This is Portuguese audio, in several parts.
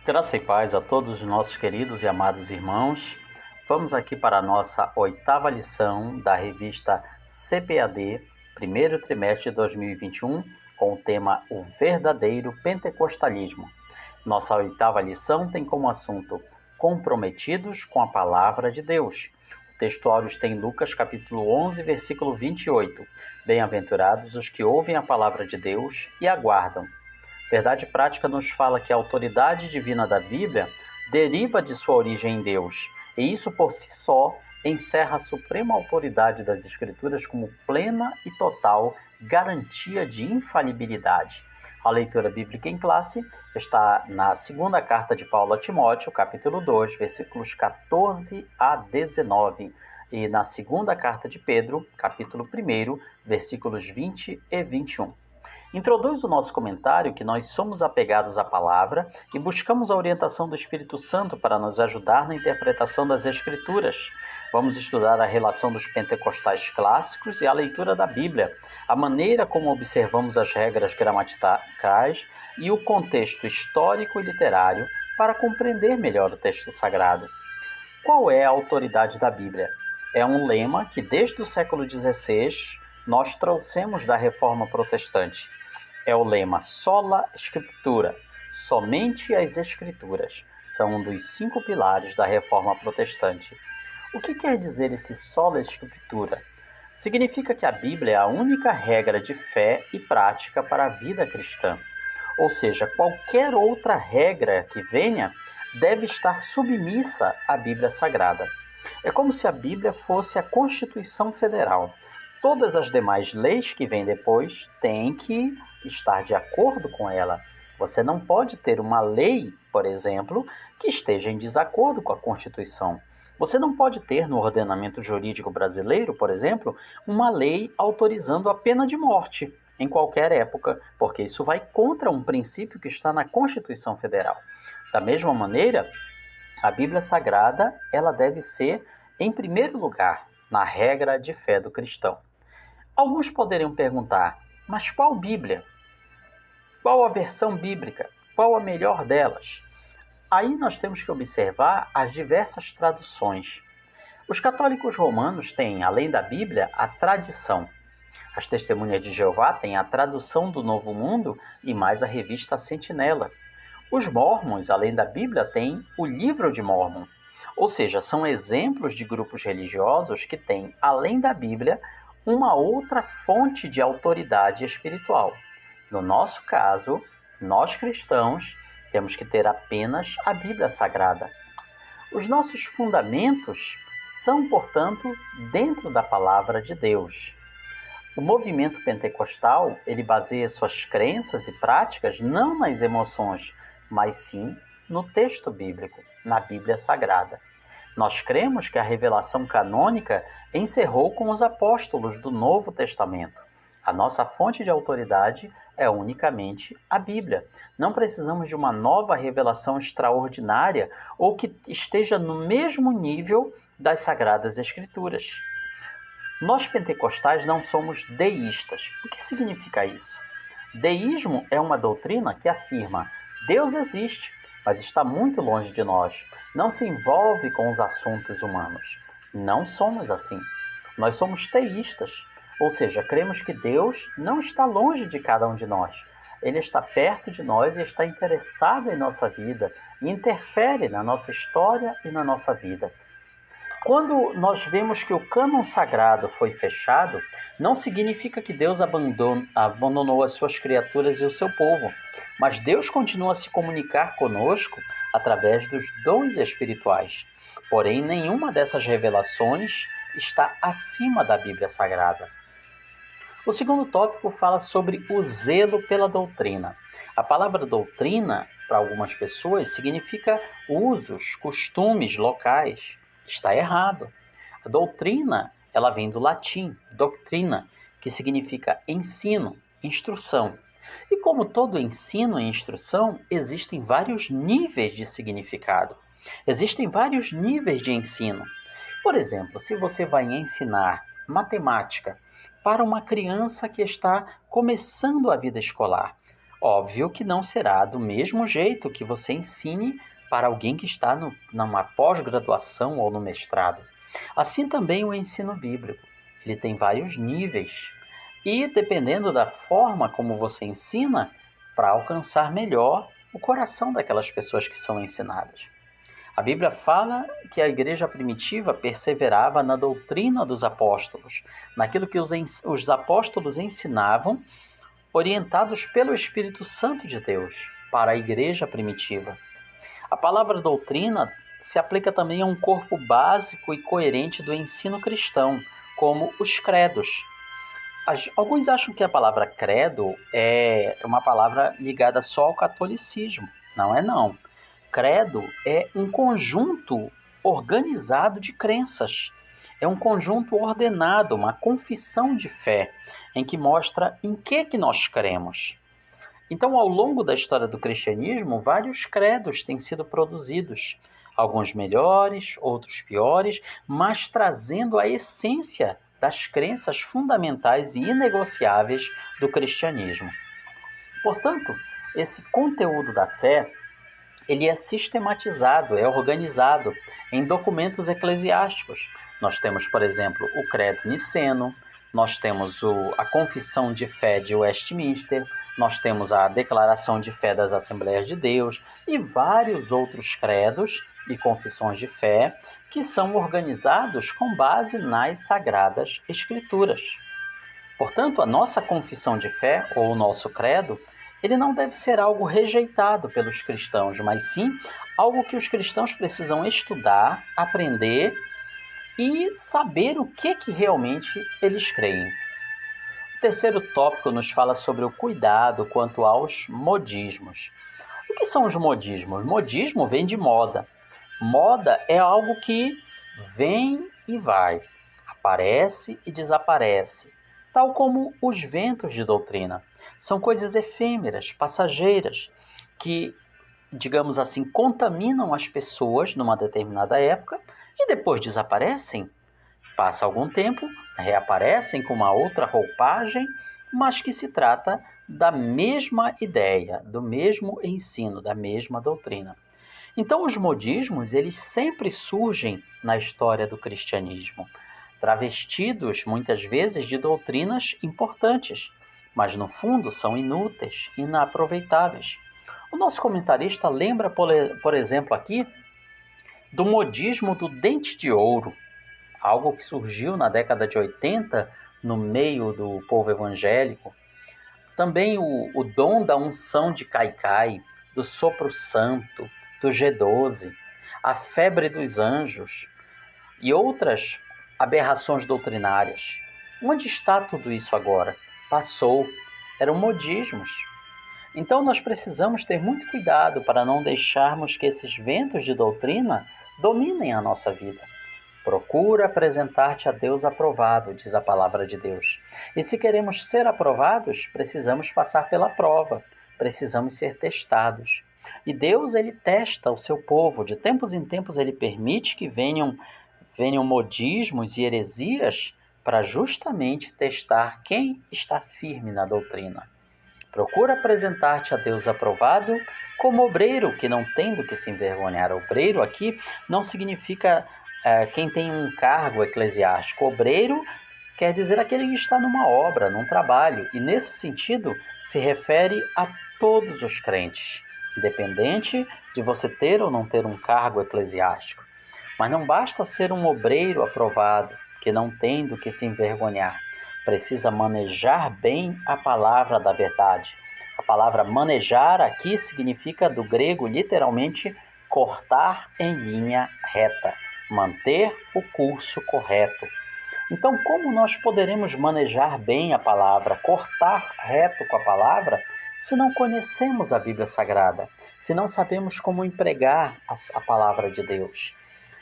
Graça e paz a todos os nossos queridos e amados irmãos. Vamos aqui para a nossa 8ª lição da revista CPAD, primeiro trimestre de 2021, com o tema O Verdadeiro Pentecostalismo. Nossa 8ª lição tem como assunto Comprometidos com a Palavra de Deus. O textuário está em Lucas capítulo 11, versículo 28. Bem-aventurados os que ouvem a palavra de Deus e aguardam. Verdade prática nos fala que a autoridade divina da Bíblia deriva de sua origem em Deus, e isso por si só encerra a suprema autoridade das Escrituras como plena e total garantia de infalibilidade. A leitura bíblica em classe está na segunda carta de Paulo a Timóteo, capítulo 2, versículos 14 a 19, e na segunda carta de Pedro, capítulo 1, versículos 20 e 21. Introduz o nosso comentário que nós somos apegados à palavra e buscamos a orientação do Espírito Santo para nos ajudar na interpretação das Escrituras. Vamos estudar a relação dos pentecostais clássicos e a leitura da Bíblia, a maneira como observamos as regras gramaticais e o contexto histórico e literário para compreender melhor o texto sagrado. Qual é a autoridade da Bíblia? É um lema que desde o século XVI nós trouxemos da Reforma Protestante. É o lema Sola Scriptura, somente as Escrituras. São um dos 5 pilares da Reforma Protestante. O que quer dizer esse Sola Scriptura? Significa que a Bíblia é a única regra de fé e prática para a vida cristã. Ou seja, qualquer outra regra que venha deve estar submissa à Bíblia Sagrada. É como se a Bíblia fosse a Constituição Federal. Todas as demais leis que vêm depois têm que estar de acordo com ela. Você não pode ter uma lei, por exemplo, que esteja em desacordo com a Constituição. Você não pode ter no ordenamento jurídico brasileiro, por exemplo, uma lei autorizando a pena de morte em qualquer época, porque isso vai contra um princípio que está na Constituição Federal. Da mesma maneira, a Bíblia Sagrada ela deve ser, em primeiro lugar, na regra de fé do cristão. Alguns poderiam perguntar, mas qual Bíblia? Qual a versão bíblica? Qual a melhor delas? Aí nós temos que observar as diversas traduções. Os católicos romanos têm, além da Bíblia, a tradição. As Testemunhas de Jeová têm a tradução do Novo Mundo e mais a revista Sentinela. Os Mórmons, além da Bíblia, têm o Livro de Mórmon. Ou seja, são exemplos de grupos religiosos que têm, além da Bíblia, uma outra fonte de autoridade espiritual. No nosso caso, nós cristãos temos que ter apenas a Bíblia Sagrada. Os nossos fundamentos são, portanto, dentro da palavra de Deus. O movimento pentecostal, ele baseia suas crenças e práticas não nas emoções, mas sim no texto bíblico, na Bíblia Sagrada. Nós cremos que a revelação canônica encerrou com os apóstolos do Novo Testamento. A nossa fonte de autoridade é unicamente a Bíblia. Não precisamos de uma nova revelação extraordinária ou que esteja no mesmo nível das Sagradas Escrituras. Nós pentecostais não somos deístas. O que significa isso? Deísmo é uma doutrina que afirma Deus existe, mas está muito longe de nós, não se envolve com os assuntos humanos. Não somos assim. Nós somos teístas, ou seja, cremos que Deus não está longe de cada um de nós. Ele está perto de nós e está interessado em nossa vida, e interfere na nossa história e na nossa vida. Quando nós vemos que o cânon sagrado foi fechado, não significa que Deus abandonou as suas criaturas e o seu povo, mas Deus continua a se comunicar conosco através dos dons espirituais. Porém, nenhuma dessas revelações está acima da Bíblia Sagrada. O segundo tópico fala sobre o zelo pela doutrina. A palavra doutrina, para algumas pessoas, significa usos, costumes locais. Está errado. A doutrina, ela vem do latim, doctrina, que significa ensino, instrução. E como todo ensino e instrução, existem vários níveis de significado. Existem vários níveis de ensino. Por exemplo, se você vai ensinar matemática para uma criança que está começando a vida escolar, Óbvio que não será do mesmo jeito que você ensine para alguém que está numa pós-graduação ou no mestrado. Assim também o ensino bíblico. Ele tem vários níveis e, dependendo da forma como você ensina, para alcançar melhor o coração daquelas pessoas que são ensinadas. A Bíblia fala que a igreja primitiva perseverava na doutrina dos apóstolos, naquilo que os apóstolos ensinavam, orientados pelo Espírito Santo de Deus para a igreja primitiva. A palavra doutrina se aplica também a um corpo básico e coerente do ensino cristão, como os credos. Alguns acham que a palavra credo é uma palavra ligada só ao catolicismo. Não é não. Credo é um conjunto organizado de crenças. É um conjunto ordenado, uma confissão de fé, em que mostra em que nós cremos. Então, ao longo da história do cristianismo, vários credos têm sido produzidos, alguns melhores, outros piores, mas trazendo a essência das crenças fundamentais e inegociáveis do cristianismo. Portanto, esse conteúdo da fé, ele é sistematizado, é organizado em documentos eclesiásticos. Nós temos, por exemplo, o Credo Niceno, nós temos a Confissão de Fé de Westminster, nós temos a Declaração de Fé das Assembleias de Deus e vários outros credos e confissões de fé que são organizados com base nas Sagradas Escrituras. Portanto, a nossa confissão de fé, ou o nosso credo, ele não deve ser algo rejeitado pelos cristãos, mas sim algo que os cristãos precisam estudar, aprender e saber o que realmente eles creem. O terceiro tópico nos fala sobre o cuidado quanto aos modismos. O que são os modismos? Modismo vem de moda. Moda é algo que vem e vai, aparece e desaparece, tal como os ventos de doutrina. São coisas efêmeras, passageiras, que, digamos assim, contaminam as pessoas numa determinada época e depois desaparecem. Passa algum tempo, reaparecem com uma outra roupagem, mas que se trata da mesma ideia, do mesmo ensino, da mesma doutrina. Então, os modismos, eles sempre surgem na história do cristianismo, travestidos muitas vezes de doutrinas importantes, mas no fundo são inúteis, inaproveitáveis. O nosso comentarista lembra, por exemplo, aqui do modismo do dente de ouro, algo que surgiu na década de 80 no meio do povo evangélico. Também o dom da unção de Caicai, do sopro santo, do G12, a febre dos anjos e outras aberrações doutrinárias. Onde está tudo isso agora? Passou. Eram modismos. Então nós precisamos ter muito cuidado para não deixarmos que esses ventos de doutrina dominem a nossa vida. Procura apresentar-te a Deus aprovado, diz a palavra de Deus. E se queremos ser aprovados, precisamos passar pela prova, precisamos ser testados. E Deus, ele testa o seu povo. De tempos em tempos, ele permite que venham modismos e heresias para justamente testar quem está firme na doutrina. Procura apresentar-te a Deus aprovado como obreiro, que não tem do que se envergonhar. Obreiro aqui não significa quem tem um cargo eclesiástico. Obreiro quer dizer aquele que está numa obra, num trabalho. E nesse sentido se refere a todos os crentes, independente de você ter ou não ter um cargo eclesiástico. Mas não basta ser um obreiro aprovado, que não tem do que se envergonhar. Precisa manejar bem a palavra da verdade. A palavra manejar aqui significa, do grego, literalmente, cortar em linha reta, manter o curso correto. Então, como nós poderemos manejar bem a palavra, cortar reto com a palavra, se não conhecemos a Bíblia Sagrada, se não sabemos como empregar a palavra de Deus?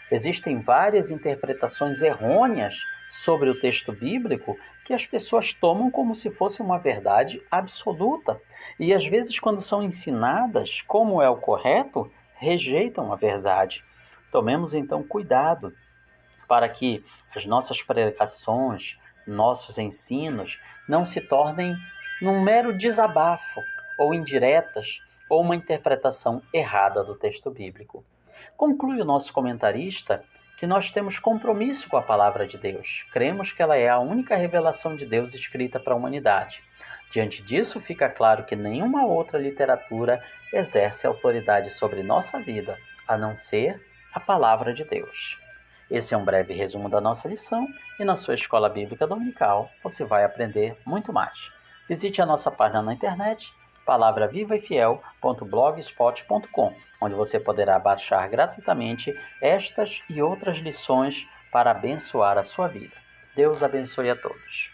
Existem várias interpretações errôneas sobre o texto bíblico que as pessoas tomam como se fosse uma verdade absoluta. E às vezes, quando são ensinadas como é o correto, rejeitam a verdade. Tomemos então cuidado para que as nossas pregações, nossos ensinos, não se tornem num mero desabafo, ou indiretas ou uma interpretação errada do texto bíblico. Conclui o nosso comentarista que nós temos compromisso com a palavra de Deus. Cremos que ela é a única revelação de Deus escrita para a humanidade. Diante disso, fica claro que nenhuma outra literatura exerce autoridade sobre nossa vida, a não ser a palavra de Deus. Esse é um breve resumo da nossa lição e na sua escola bíblica dominical você vai aprender muito mais. Visite a nossa página na internet palavravivaefiel.blogspot.com, onde você poderá baixar gratuitamente estas e outras lições para abençoar a sua vida. Deus abençoe a todos.